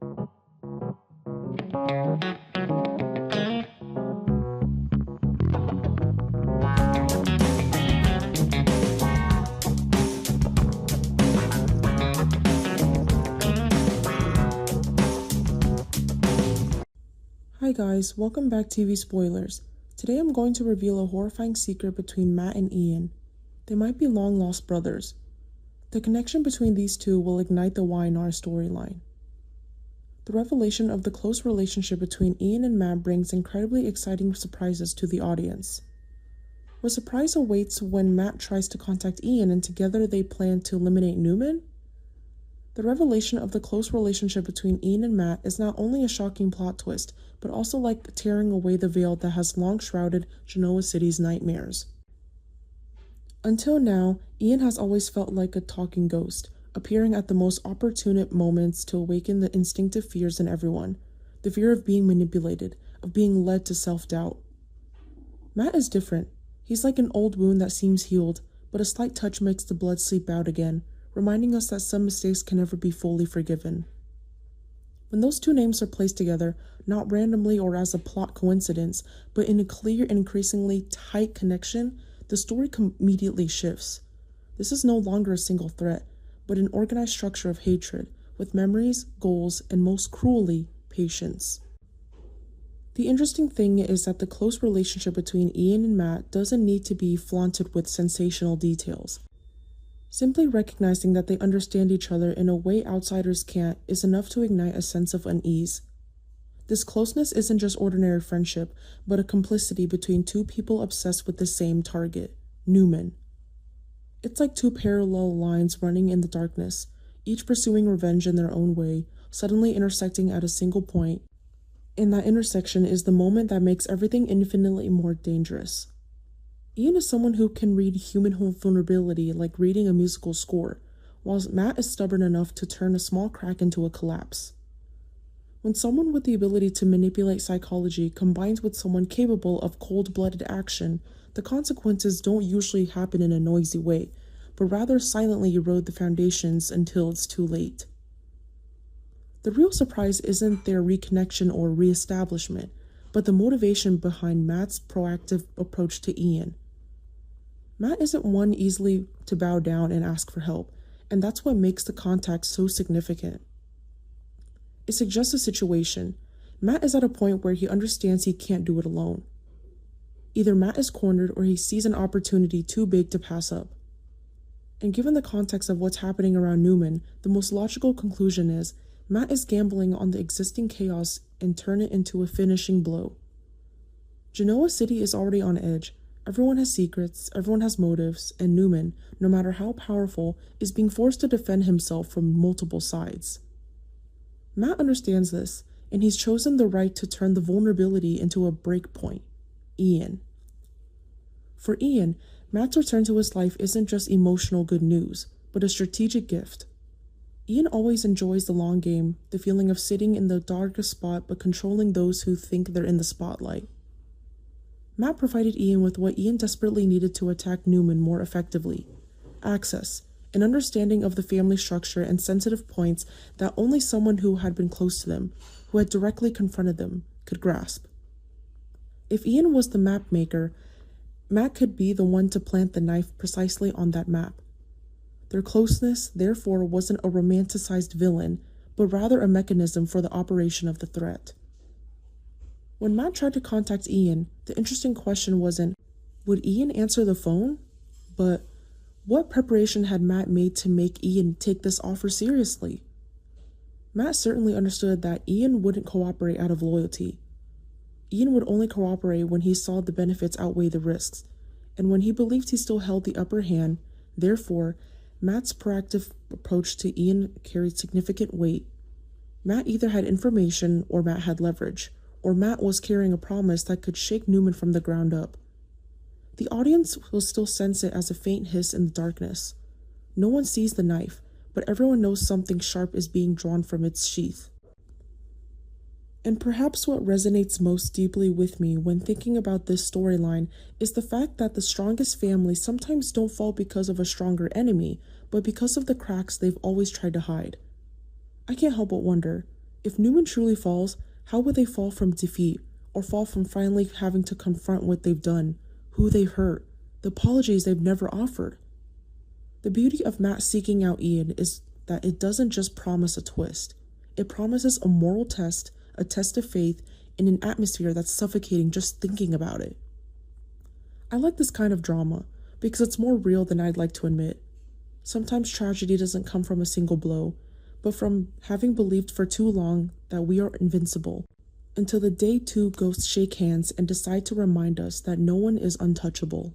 Hi guys, welcome back to TV Spoilers. Today I'm going to reveal a horrifying secret between Matt and Ian. They might be long-lost brothers. The connection between these two will ignite the Y&R storyline. The revelation of the close relationship between Ian and Matt brings incredibly exciting surprises to the audience. What surprise awaits when Matt tries to contact Ian and together they plan to eliminate Newman? The revelation of the close relationship between Ian and Matt is not only a shocking plot twist, but also like tearing away the veil that has long shrouded Genoa City's nightmares. Until now, Ian has always felt like a talking ghost, appearing at the most opportune moments to awaken the instinctive fears in everyone. The fear of being manipulated, of being led to self-doubt. Matt is different. He's like an old wound that seems healed, but a slight touch makes the blood seep out again, reminding us that some mistakes can never be fully forgiven. When those two names are placed together, not randomly or as a plot coincidence, but in a clear and increasingly tight connection, the story immediately shifts. This is no longer a single threat, but an organized structure of hatred, with memories, goals, and most cruelly, patience. The interesting thing is that the close relationship between Ian and Matt doesn't need to be flaunted with sensational details. Simply recognizing that they understand each other in a way outsiders can't is enough to ignite a sense of unease. This closeness isn't just ordinary friendship, but a complicity between two people obsessed with the same target, Newman. It's like two parallel lines running in the darkness, each pursuing revenge in their own way, suddenly intersecting at a single point. And that intersection is the moment that makes everything infinitely more dangerous. Ian is someone who can read human vulnerability like reading a musical score, whilst Matt is stubborn enough to turn a small crack into a collapse. When someone with the ability to manipulate psychology combines with someone capable of cold-blooded action, the consequences don't usually happen in a noisy way, but rather silently erode the foundations until it's too late. The real surprise isn't their reconnection or reestablishment, but the motivation behind Matt's proactive approach to Ian. Matt isn't one easily to bow down and ask for help, and that's what makes the contact so significant. It suggests a situation. Matt is at a point where he understands he can't do it alone. Either Matt is cornered or he sees an opportunity too big to pass up. And given the context of what's happening around Newman, the most logical conclusion is Matt is gambling on the existing chaos and turn it into a finishing blow. Genoa City is already on edge. Everyone has secrets, everyone has motives, and Newman, no matter how powerful, is being forced to defend himself from multiple sides. Matt understands this, and he's chosen the right to turn the vulnerability into a breakpoint, Ian. For Ian, Matt's return to his life isn't just emotional good news, but a strategic gift. Ian always enjoys the long game, the feeling of sitting in the darkest spot but controlling those who think they're in the spotlight. Matt provided Ian with what Ian desperately needed to attack Newman more effectively: access, an understanding of the family structure and sensitive points that only someone who had been close to them, who had directly confronted them, could grasp. If Ian was the map maker, Matt could be the one to plant the knife precisely on that map. Their closeness, therefore, wasn't a romanticized villain, but rather a mechanism for the operation of the threat. When Matt tried to contact Ian, the interesting question wasn't, would Ian answer the phone? But what preparation had Matt made to make Ian take this offer seriously? Matt certainly understood that Ian wouldn't cooperate out of loyalty. Ian would only cooperate when he saw the benefits outweigh the risks, and when he believed he still held the upper hand. Therefore, Matt's proactive approach to Ian carried significant weight. Matt either had information or Matt had leverage, or Matt was carrying a promise that could shake Newman from the ground up. The audience will still sense it as a faint hiss in the darkness. No one sees the knife, but everyone knows something sharp is being drawn from its sheath. And perhaps what resonates most deeply with me when thinking about this storyline is the fact that the strongest families sometimes don't fall because of a stronger enemy, but because of the cracks they've always tried to hide. I can't help but wonder, If Newman truly falls, how would they fall from defeat, or fall from finally having to confront what they've done, who they've hurt, the apologies they've never offered? The beauty of Matt seeking out Ian is that it doesn't just promise a twist. It promises a moral test, a test of faith, in an atmosphere that's suffocating just thinking about it. I like this kind of drama because it's more real than I'd like to admit. Sometimes tragedy doesn't come from a single blow, but from having believed for too long that we are invincible, until the day two ghosts shake hands and decide to remind us that no one is untouchable.